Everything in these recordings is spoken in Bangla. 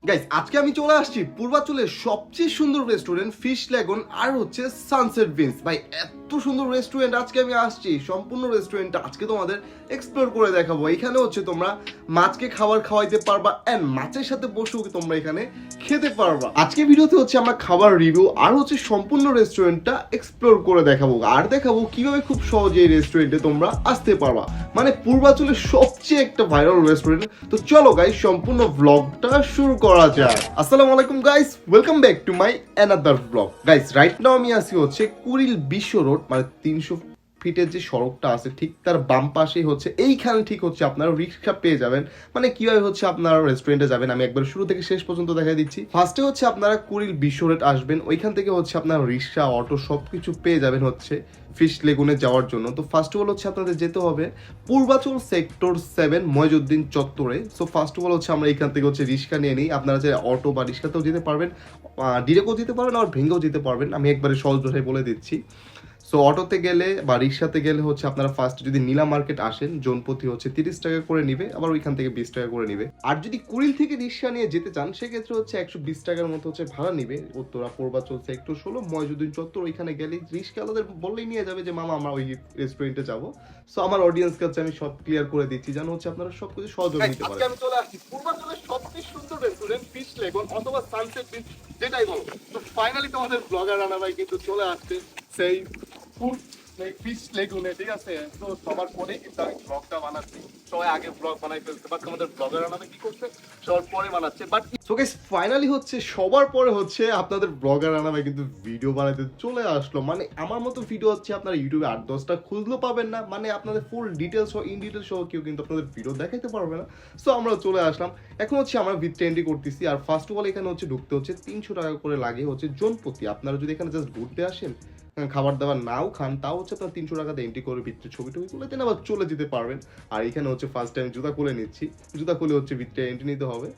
গাইস আজকে আমি চলে আসছি পূর্বাচলের সবচেয়ে সুন্দর রেস্টুরেন্ট ফিশ ল্যাগন আর হচ্ছে সানসেট বিনস। ভাই এত সুন্দর রেস্টুরেন্ট আজকে আমি আসছি, সম্পূর্ণ রেস্টুরেন্টটা আজকে তোমাদের এক্সপ্লোর করে দেখাবো। এখানে হচ্ছে তোমরা মাছকে খাবার খাওয়াইতে পারবা এন্ড মাছের সাথে বসেও তোমরা এখানে খেতে পারবা। আজকে ভিডিওতে হচ্ছে আমরা খাবার রিভিউ আর হচ্ছে সম্পূর্ণ রেস্টুরেন্টটা এক্সপ্লোর করে দেখাবো, আর দেখাবো কিভাবে খুব সহজে এই রেস্টুরেন্টে তোমরা আসতে পারবা। মানে পূর্বাচলের সবচেয়ে একটা ভাইরাল রেস্টুরেন্ট। তো চলো গাইস সম্পূর্ণ ব্লগটা শুরু করা যাক। আসসালামু আলাইকুম guys, welcome back to my another blog. Guys right now আমি আসি হচ্ছে কুড়িল বিশ্ব রোড, মানে 300 ফিটের যে সড়কটা আছে ঠিক তার বাম পাশেই হচ্ছে এইখানে ঠিক হচ্ছে আপনারা রিক্সা পেয়ে যাবেন। মানে কিভাবে হচ্ছে আপনারা রেস্টুরেন্টে যাবেন আমি একবার শুরু থেকে শেষ পর্যন্ত দেখাই দিচ্ছি। ফার্স্টে হচ্ছে আপনারা কুড়িল বিশ্ব রোড আসবেন, ওইখান থেকে হচ্ছে আপনার রিক্সা অটো সবকিছু পেয়ে যাবেন হচ্ছে ফিশ লেগুনে যাওয়ার জন্য। তো ফার্স্ট অফ অল হচ্ছে আপনাদের যেতে হবে পূর্বাচল সেক্টর 7 ময়জুদ্দিন চত্বরে। সো ফার্স্ট অফ অল হচ্ছে আমরা এখান থেকে হচ্ছে রিক্সা নিয়ে নিই। আপনারা যে অটো বা রিক্সাতেও যেতে পারবেন, ডিরেক্টও যেতে পারবেন, আর ভেঙেও যেতে পারবেন। আমি একবারে সহজ ভাষায় বলে দিচ্ছি। সো অটোতে গেলে বা রিক্সাতে গেলে হচ্ছে আপনারা ফার্স্ট যদি নীলা মার্কেট আসেন, জনপ্রতি হচ্ছে 30 টাকা করে নিবে, আবার ওইখান থেকে 20 টাকা করে নিবে। আর যদি কুড়িল থেকে রিক্সা নিয়ে যেতে চান সেক্ষেত্রে হচ্ছে 120 টাকার মতো হচ্ছে ভাড়া নিবে। উত্তরা পূর্বাচল সেক্টর 16 ময়জুদ্দিন চত্বর, ওইখানে গেলে রিক্সাওয়ালাদের বললেই নিয়ে যাবে যে মামা আমরা ওই রেস্টুরেন্টে যাব। সো আমার অডিয়েন্সকে হচ্ছে আমি সব ক্লিয়ার করে দিচ্ছি যেন হচ্ছে আপনারা সবকিছু সহযোগ নিতে পারেন। আমি চলে আসছি পূর্বাচলের সবচেয়ে সুন্দর রেস্টুরেন্ট ফিশ লেগন অথবা সানসেট বিচ, যেটাই বলো। তো ফাইনালি তোমাদের ব্লগার রানা ভাই কিন্তু চলে আসছে সেই ফুড ফিশ লেগুনে, ঠিক আছে? তো সবার পরে কিন্তু আমি ব্লগটা বানাচ্ছি। সবাই আগে ব্লগ বানাই ফেলছে, বাট আমাদের ব্লগার আমাদের কি করছে সবার পরে বানাচ্ছে। বাট সো গাইস ফাইনালি হচ্ছে সবার পরে হচ্ছে আপনাদের ব্লগার আনামে কিন্তু ভিডিও বানাতে চলে আসলো। মানে আমার মতো ভিডিও হচ্ছে আপনারা ইউটিউবে 8-10টা খুঁজলেও পাবেন না, মানে আপনাদের ফুল ডিটেলস সহ ইন ডিটেলস সহ কেউ কিন্তু আপনাদের ভিডিও দেখাইতে পারবে না। সো আমরা চলে আসলাম, এখন হচ্ছে আমরা ভিতরে এন্ট্রি করতেছি। আর ফার্স্ট অফ অল এখানে হচ্ছে ঢুকতে হচ্ছে 300 টাকা করে লাগে হচ্ছে জনপ্রতি। আপনারা যদি এখানে জাস্ট ঘুরতে আসেন, খাবার দাবার নাও খান, তাও হচ্ছে আপনার 300 টাকাতে এন্ট্রি করে ভিতরে ছবি টবি তুলে দেন, আবার চলে যেতে পারবেন। আর এখানে হচ্ছে ফার্স্ট টাইম জুতা খুলে নিচ্ছি, জুতা খুলে হচ্ছে ভিতরে এন্ট্রি নিতে হবে।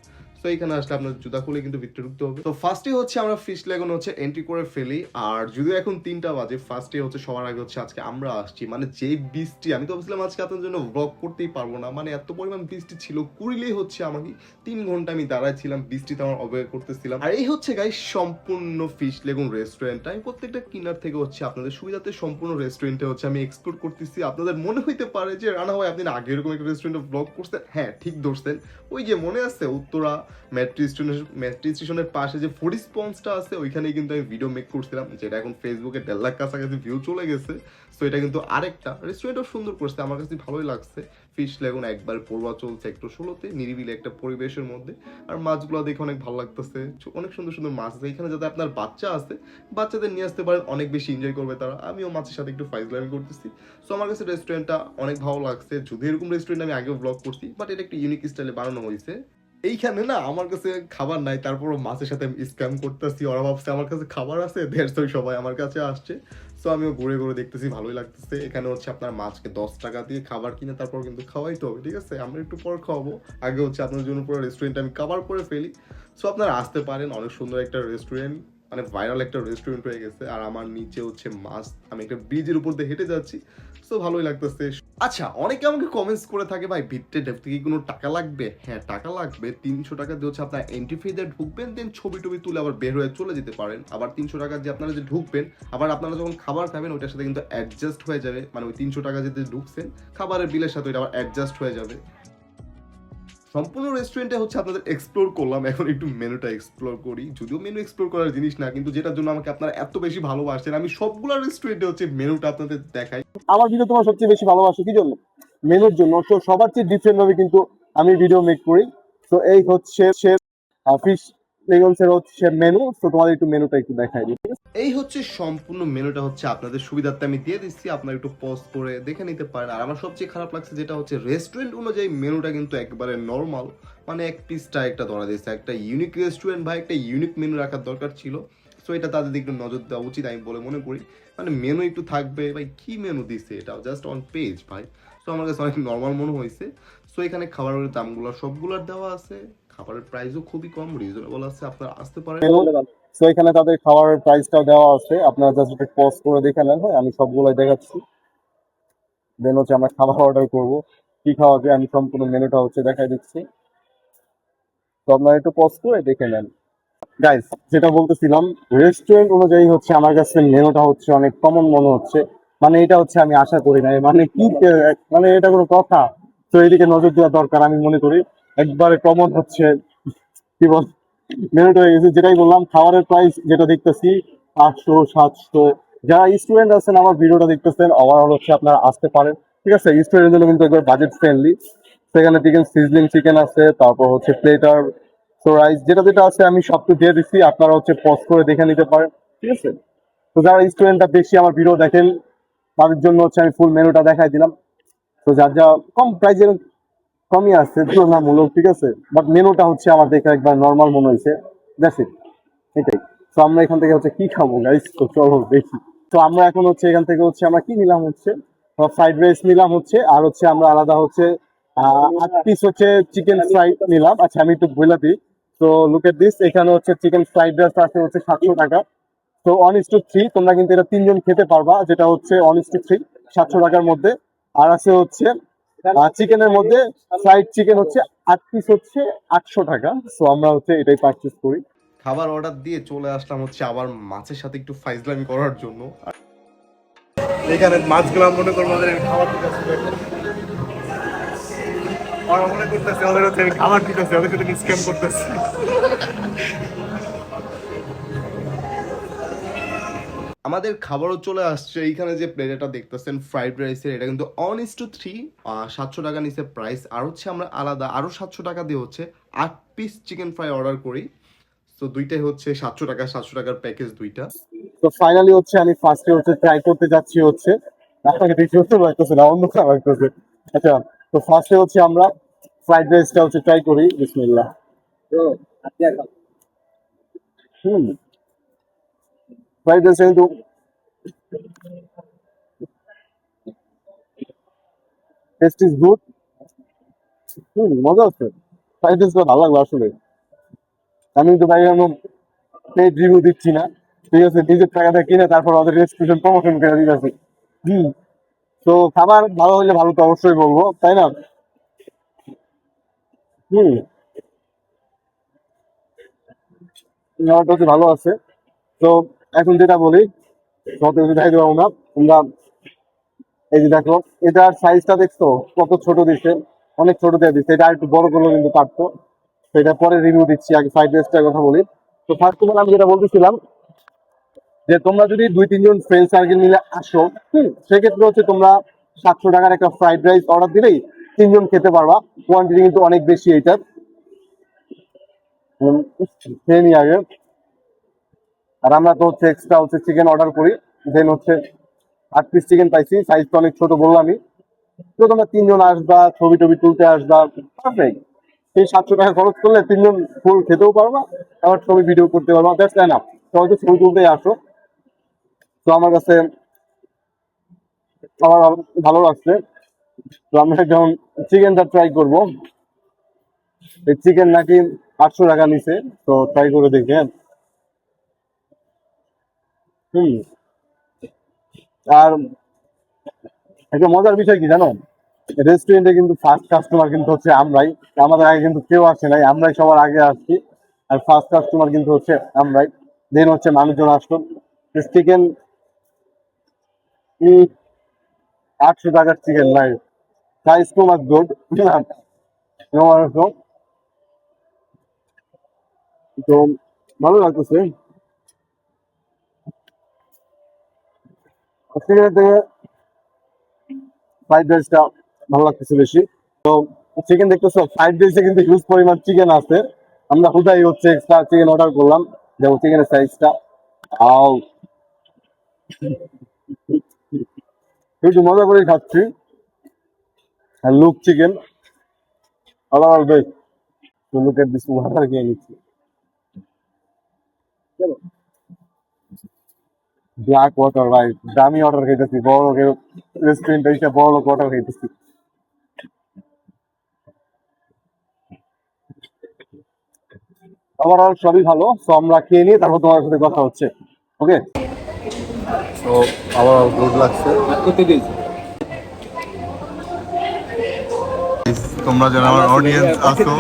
তো এখানে আসলে আপনার জুতা খুলে কিন্তু ভিতরে ঢুকতে হবে। তো ফার্স্টে হচ্ছে আমরা ফিশ লেগন হচ্ছে এন্ট্রি করে ফেলি। আর যদিও এখন 3টা বাজে, ফার্স্টে হচ্ছে সবার আগে হচ্ছে আজকে আমরা আসছি। মানে যে বৃষ্টি, আমি তো ভাবছিলাম আজকে আপনার জন্য ব্লগ করতেই পারবো না, মানে এত পরিমাণ বৃষ্টি ছিল। কুড়িলেই হচ্ছে আমাকে 3 ঘন্টা আমি দাঁড়াইছিলাম, বৃষ্টিতে আমার অপেক্ষা করতেছিলাম। আর এই হচ্ছে গাইস সম্পূর্ণ ফিশ লেগুন রেস্টুরেন্ট। আমি প্রত্যেকটা কিনার থেকে হচ্ছে আপনাদের সুবিধাতে সম্পূর্ণ রেস্টুরেন্টে হচ্ছে আমি এক্সপ্লোর করতেছি। আপনাদের মনে হইতে পারে যে রানা ভাই আপনি আগে এরকম একটা রেস্টুরেন্টে ব্লগ করছেন। হ্যাঁ ঠিক ধরছেন, ওই যে মনে আছে উত্তরা মেট্রো স্টেশনের পাশে যে ফুড স্পন্সটা আছে, ওইখানেই কিন্তু আমি ভিডিও মেক করছিলাম, যেটা এখন ফেসবুকে 1.5 লাখ কাছাকাছি ভিউ চলে গেছে। সো এটা কিন্তু আরেকটা রেস্টুরেন্টও সুন্দর করছে, আমার কাছে ভালোই লাগছে। ফিশ লেগুন একবার পূর্বাচল সেক্টর 16তে নিরিবিলি একটা পরিবেশের মধ্যে। আর মাছগুলো দেখে অনেক ভালো লাগতেছে, অনেক সুন্দর সুন্দর মাছ আছে এখানে। যাতে আপনার বাচ্চা আছে, বাচ্চাদের নিয়ে আসতে পারেন, অনেক বেশি এনজয় করবে তারা। আমিও মাছের সাথে একটু ফাইজলামি করতেছি। সো আমার কাছে রেস্টুরেন্টটা অনেক ভালো লাগছে। যদি এরকম রেস্টুরেন্ট আমি আগেও ব্লগ করছি, বাট এটা একটু ইউনিক স্টাইলে বানানো হয়েছে। এইখানে না আমার কাছে খাবার নাই, তারপরও মাছের সাথে আমি স্ক্যাম করতেছি। ওরা ভাবছে আমার কাছে খাবার আছে, দেড়শো সবাই আমার কাছে আসছে। সো আমিও ঘুরে ঘুরে দেখতেছি, ভালোই লাগতেছে। এখানে হচ্ছে আপনার মাছকে 10 টাকা দিয়ে খাবার কিনে তারপর কিন্তু খাওয়াইতে হবে, ঠিক আছে? আমরা একটু পর খাওয়াবো, আগে হচ্ছে আপনার জন্য পুরো রেস্টুরেন্ট আমি কভার করে ফেলি। সো আপনারা আসতে পারেন, অনেক সুন্দর একটা রেস্টুরেন্ট, মানে ভাইরাল একটা রেস্টুরেন্ট হয়ে গেছে। আর আমার নিচে হচ্ছে মাছ, আমি একটা ব্রিজের উপর দিয়ে হেঁটে যাচ্ছি। সো ভালোই লাগতেছে। আচ্ছা, অনেকে আমাকে কমেন্টস করে থাকে ভাই ভিতরে ঢুকতে কি কোনো টাকা লাগবে? হ্যাঁ টাকা লাগবে। 300 টাকা দিয়ে হচ্ছে আপনার এন্ট্রি ফি দিয়ে ঢুকবেন, দেন ছবি টবি তুলে আবার বের হয়ে চলে যেতে পারেন। আবার 300 টাকা দিয়ে আপনারা যে ঢুকবেন, আবার আপনারা যখন খাবার খাবেন ওইটার সাথে কিন্তু অ্যাডজাস্ট হয়ে যাবে। মানে ওই 300 টাকা যেতে ঢুকছেন, খাবারের বিলের সাথে ওইটা আবার অ্যাডজাস্ট হয়ে যাবে। সম্পূর্ণ রেস্টুরেন্টে হচ্ছে আপনাদের এক্সপ্লোর করলাম, এখন একটু মেনুটা এক্সপ্লোর করি। যদিও মেনু এক্সপ্লোর করার জিনিস না, কিন্তু যেটার জন্য আমাকে আপনারা এত বেশি ভালোবাসছেন, আমি সবগুলো রেস্টুরেন্টে হচ্ছে মেনুটা আপনাদের দেখাই। আমার ভিডিও তোমার সবচেয়ে বেশি ভালোবাসো কি জন্য? মেনুর জন্য। তো সবার চেয়ে ডিফারেন্ট ভাবে কিন্তু আমি ভিডিও মেক করি। তো এই হচ্ছে ফিশ লেগনসের হচ্ছে মেনু। তো তোমাদের একটু মেনুটা একটু দেখাই দিই, ঠিক আছে? এই হচ্ছে সম্পূর্ণ মেনুটা হচ্ছে আপনাদের সুবিধার্থে আমি দিয়ে দিচ্ছি, আপনারা একটু পজ করে দেখে নিতে পারেন। আর আমার সবচেয়ে খারাপ লাগছে যেটা হচ্ছে রেস্টুরেন্ট অনুযায়ী মেনুটা কিন্তু একবারে নর্মাল, মানে এক পিসটা একটা ধরা দিয়েছে। একটা ইউনিক রেস্টুরেন্ট ভাই, একটা ইউনিক মেনু রাখার দরকার ছিল। সো এটা তাদের একটু নজর দেওয়া উচিত আমি বলে মনে করি। মানে মেনু একটু থাকবে ভাই, কি মেনু দিছে এটা জাস্ট অন পেজ ভাই। সো আমার কাছে অনেক নর্মাল মনে হয়েছে। সো এখানে খাবারের দামগুলো সবগুলোর দেওয়া আছে, খাবারের প্রাইসও খুবই কম, রিজনেবল আছে, আপনারা আসতে পারেন। তো এখানে তাদের খাওয়ার প্রাইসটাও দেওয়া আছে, আপনারা জাস্ট একটু পজ করে দেখে নেন। হ্যাঁ, আমি সবগুলোই দেখাচ্ছি। দেন হচ্ছে আমরা খাবার অর্ডার করব, কি খাওয়া যায় আমি সম্পূর্ণ মেনুটা হচ্ছে দেখাই দিচ্ছি। তো আপনারা একটু পজ করে দেখে নেন। গাইস, যেটা বলতেছিলাম, রেস্টুরেন্ট অনুযায়ী হচ্ছে আমার কাছে মেনুটা হচ্ছে অনেক কমন মনে হচ্ছে। মানে এটা হচ্ছে আমি আশা করি নাই, মানে কি মানে এটা কোনো কথা? তো এদিকে নজর দেওয়া দরকার আমি মনে করি। একবারে কমন হচ্ছে, কি বল, মেনুটা হয়ে গেছে। যেটাই বললাম, খাবারের প্রাইস যেটা দেখতেছি 800-700। যারা স্টুডেন্ট আছেন আমার ভিডিওটা দেখতেছেন, ওভারঅল হচ্ছে আপনারা আসতে পারেন, ঠিক আছে। স্টুডেন্টের জন্য কিন্তু একবার বাজেট ফ্রেন্ডলি। সেখানে চিকেন সিজলিং চিকেন আছে, তারপর হচ্ছে প্লেটার, তো রাইস যেটা যেটা আছে আমি সব কিছু দিয়ে দিচ্ছি, আপনারা হচ্ছে পজ করে দেখে নিতে পারেন, ঠিক আছে। তো যারা স্টুডেন্টরা বেশি আমার ভিডিও দেখেন তাদের জন্য হচ্ছে আমি ফুল মেনুটা দেখাই দিলাম। তো যার যা কম প্রাইসের কমই আসছে তুলনামূলক, ঠিক আছে। বাট মেনুটা হচ্ছে আমার দেখে একবার নর্মাল মনে হয়েছে, দ্যাটস ইট, এটাই। তো আমরা এখান থেকে হচ্ছে কি খাবো গাইস, তো চলো দেখি। তো আমরা এখন হচ্ছে এখান থেকে হচ্ছে আমরা কি নিলাম হচ্ছে ফ্রাইড রাইস নিলাম হচ্ছে, আর হচ্ছে আমরা আলাদা হচ্ছে 8 পিস হচ্ছে চিকেন ফ্রাইড নিলাম। আচ্ছা আমি একটু বলে দিই, তো লুক এট দিস, এখানে হচ্ছে চিকেন ফ্রাইড রাইস আছে হচ্ছে 700 টাকা। তো 1:3 তোমরা কিন্তু এটা 3 জন খেতে পারবা, যেটা হচ্ছে 1:3 700 টাকার মধ্যে। আর আছে হচ্ছে চিকেনের মধ্যে ফ্রাইড চিকেন হচ্ছে 8 পিস হচ্ছে 800 টাকা। সো আমরা হচ্ছে এটাই পারচেজ করি। খাবার অর্ডার দিয়ে চলে আসলাম হচ্ছে আবার মাছের সাথে একটু ফাইজলামি করার জন্য। এখানে মাছগুলো মনে করবো আমাদের খাবার দিতেছে, ওরা মনে করতেছে ওদের হচ্ছে আমি খাবার দিতেছি, ওদের সাথে স্ক্যাম করতেছি। আমাদের খাবারও চলে আসছে। এইখানে যে প্লেটটা দেখতেছেন ফ্রাইড রাইসের, এটা কিন্তু 1:3, 700 টাকা নিচে প্রাইস। আর হচ্ছে আমরা আলাদা আরো 700 টাকা দিয়ে হচ্ছে 8 পিস চিকেন ফ্রাই অর্ডার করি। তো দুইটাই হচ্ছে 700 টাকা, 700 টাকার প্যাকেজ দুইটা। তো ফাইনালি হচ্ছে আমি ফার্স্টে হচ্ছে ট্রাই করতে যাচ্ছি হচ্ছে, আপনাকে দেখে হতে লাগতেছে না, অন্য খাবার লাগতেছে। আচ্ছা, তো ফার্স্টে হচ্ছে আমরা ফ্রাইড রাইসটা হচ্ছে ট্রাই করি, বিসমিল্লাহ। হুম, ফ্রাইড রাইস কিন্তু টেস্ট ইজ গুড। মজা হচ্ছে, ফ্রাইড রাইসটা ভালো লাগলো আসলে। আমি কিন্তু ভাই এরকম পেড রিভিউ দিচ্ছি না, ঠিক আছে। নিজের টাকাটা কিনে তারপর ওদের রেস্টুরেন্ট প্রমোশন করে দিতেছি। হুম, তো খাবার ভালো হলে ভালো তো অবশ্যই বলবো, তাই না? হুম, খাবারটা হচ্ছে ভালো আছে। তো এখন যেটা বলি, কত কিছু দেখাইতে পারবো না তোমরা। এই যে দেখো, এটার সাইজটা দেখছো কত ছোট দিচ্ছে, অনেক ছোট দিয়ে দিচ্ছে। এটা একটু বড় করলেও কিন্তু পারতো। তো এটা পরে রিভিউ দিচ্ছি, আগে ফ্রাইড রাইসটার কথা বলি। তো ফার্স্ট অফ অল আমি যেটা বলতেছিলাম, যে তোমরা যদি 2-3 জন ফ্রেন্ড সার্কেল মিলে আসো, সেক্ষেত্রে হচ্ছে তোমরা 700 টাকার একটা ফ্রাইড রাইস অর্ডার দিলেই 3 জন খেতে পারবা। কোয়ান্টিটি কিন্তু অনেক বেশি এইটার। খেয়ে নি আগে। আর আমরা তো হচ্ছে এক্সট্রা হচ্ছে চিকেন অর্ডার করি, দেন হচ্ছে 8 পিস চিকেন পাইছি। সাইজ তো অনেক ছোট বললামই। তো তোমরা 3 জন আসবা, ছবি টবি তুলতে আসবা, পারফেক্ট। সেই 700 টাকা খরচ করলে 3 জন ফুল খেতেও পারবা, আবার ছবি ভিডিও করতে পারবা, দ্যাটস এনাফ। তো হয়তো ছবি তুলতে আসো। তো আমার কাছে আমার ভালো লাগছে। তো আমরা যখন চিকেনটা ট্রাই করবো, এই চিকেন নাকি 800 টাকা নিছে। তো ট্রাই করে দেখি, হ্যাঁ। হুম, আর একটা মজার বিষয় কি জানো, রেস্টুরেন্টে কিন্তু ফার্স্ট কাস্টমার কিন্তু হচ্ছে আমরাই। আমাদের আগে কিন্তু কেউ আসে নাই, আমরাই সবার আগে আসছি। আর ফার্স্ট কাস্টমার কিন্তু হচ্ছে আমরাই। দেন হচ্ছে মানুষজন আসলো। চিকেন 800 টাকার চিকেন নাই, সাইজ টু মাচ গুড। তো ভালো লাগতেছে। চিকেনের থেকে ফ্রাইড রাইসটা ভালো লাগতেছে বেশি। তো চিকেন দেখতেছো, ফ্রাইড রাইসে কিন্তু হিউজ পরিমাণ চিকেন আছে। আমরা কোথায় হচ্ছে এক্সট্রা চিকেন অর্ডার করলাম, যেমন চিকেনের সাইজটা আও একটু মজা করে খাচ্ছি। আর লুক চিকেন আলাদা বেশ। তো লুক এট দিস, ওয়াটার খেয়ে নিচ্ছি। ব্ল্যাক ওয়াটার, রাইট, দামি অর্ডার খাইতেছি, বড় লোকের রেস্টুরেন্ট এসে বড় লোক অর্ডার খাইতেছি। ওভারঅল সবই ভালো। তো আমরা খেয়ে নিয়ে তারপর তোমার সাথে কথা হচ্ছে, ওকে। তো ওভারঅল গুড লাগছে। তোমরা যারা আমার অডিয়েন্স আছো,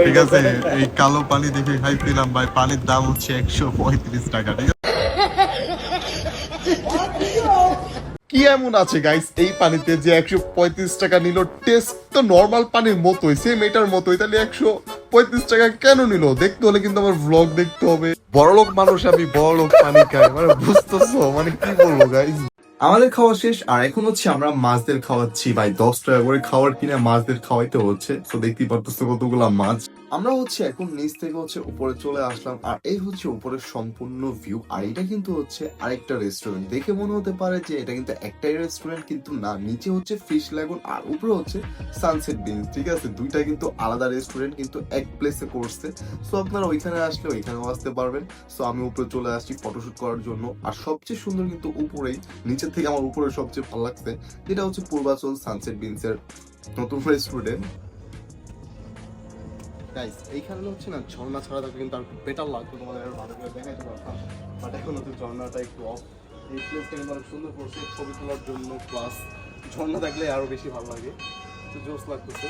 ঠিক আছে, এই কালো পানি দেখে খাইছিলাম ভাই, পানির দাম হচ্ছে 135 টাকা, ঠিক আছে? কি এমন আছে গাইস এই পানিতে যে 135 টাকা নিল? টেস্ট তো নর্মাল পানির মতোই, সেম এটার মতোই, তাহলে 135 টাকা কেন নিল? দেখতে হলে কিন্তু আমার ভ্লগ দেখতে হবে। বড়লোক মানুষ আমি, বড়লোক পানি খাই, মানে বুঝতেছো মানে কি বলবো গাইস। আমাদের খাওয়া শেষ, আর এখন হচ্ছে আমরা মাছদের খাওয়াচ্ছি ভাই। 10 টাকা করে খাওয়ার কিনে মাছদের খাওয়াইতে হচ্ছে। তো দেখতেই পারতেছো কতগুলা মাছ। আমরা হচ্ছে এখন নিচ থেকে হচ্ছে উপরে চলে আসলাম, আর এই হচ্ছে উপরের সম্পূর্ণ ভিউ। আর এটা কিন্তু হচ্ছে আরেকটা রেস্টুরেন্ট। দেখে মনে হতে পারে যে এটা কিন্তু একটাই রেস্টুরেন্ট, কিন্তু না, নিচে হচ্ছে ফিশ ল্যাগুন আর উপরে হচ্ছে সানসেট বিচ, ঠিক আছে? দুইটা কিন্তু আলাদা রেস্টুরেন্ট, কিন্তু এক প্লেসে করছে। সো আপনারা ওইখানে আসলে ওইখানেও আসতে পারবেন। সো আমি উপরে চলে আসছি ফটোশুট করার জন্য। আর সবচেয়ে সুন্দর কিন্তু উপরেই, নিচের থেকে আমার উপরে সবচেয়ে ভালো লাগছে, যেটা হচ্ছে পূর্বাচল সানসেট বিচের নতুন রেস্টুরেন্ট। গাইস এইখানে হচ্ছে না, ঝর্ণা ছাড়া থাকলে কিন্তু আর একটু বেটার লাগতো, তোমাদের আরো ভালো করে দেখাইতে পারতাম। বাট এখন হচ্ছে ঝর্ণাটা একটু অফ। এই প্লেসটা কিন্তু অনেক সুন্দর করছে ছবি তোলার জন্য, প্লাস ঝর্ণা থাকলে আরো বেশি ভালো লাগে, তো জোস লাগতেছে।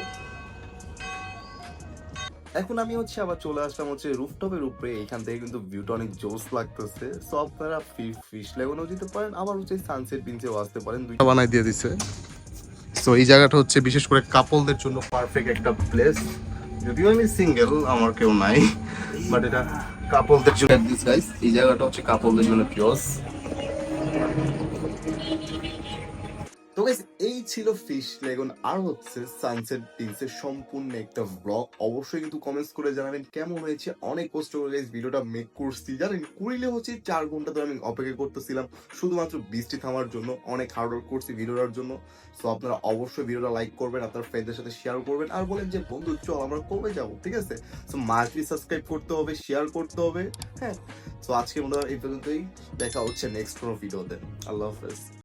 এখন আমি হচ্ছে আবার চলে আসলাম হচ্ছে রুফটপের উপরে। এখান থেকে কিন্তু ভিউটা অনেক জোস লাগতেছে। সো আপনারা ফিশ লেগুনেও যেতে পারেন, আবার হচ্ছে সানসেট বিচেও আসতে পারেন, দুইটা বানাই দিয়ে দিছে। সো এই জায়গাটা হচ্ছে বিশেষ করে কাপলদের জন্য পারফেক্ট একটা প্লেস। যদিও আমি সিঙ্গেল, আমার কেউ নাই, বাট এটা কাপলদের জন্য। এই জায়গাটা হচ্ছে কাপলদের জন্য পিওর। তো গাইস এই ছিল ফিশ লেগুন আর হচ্ছে সানসেট বিচের সম্পূর্ণ একটা ব্লগ। অবশ্যই কিন্তু কমেন্টস করে জানাবেন কেমন হয়েছে। অনেক কষ্ট করে গাইস ভিডিওটা মেক করছি, জানেন কুড়িলে হচ্ছে 4 ঘন্টা ধরে আমি অপেক্ষা করতেছিলাম শুধুমাত্র বৃষ্টি থামার জন্য। অনেক হার্ড ওয়ার্ক করছি ভিডিওটার জন্য। সো আপনারা অবশ্যই ভিডিওটা লাইক করবেন, আপনার ফ্রেন্ডদের সাথে শেয়ার করবেন, আর বলেন যে বন্ধু চল আমরা কবে যাবো, ঠিক আছে? সো মাস্টলি সাবস্ক্রাইব করতে হবে, শেয়ার করতে হবে, হ্যাঁ। সো আজকে মনে হয় এই পর্যন্তই, দেখা হচ্ছে নেক্সট কোনো ভিডিওতে। আল্লাহ হাফেজ।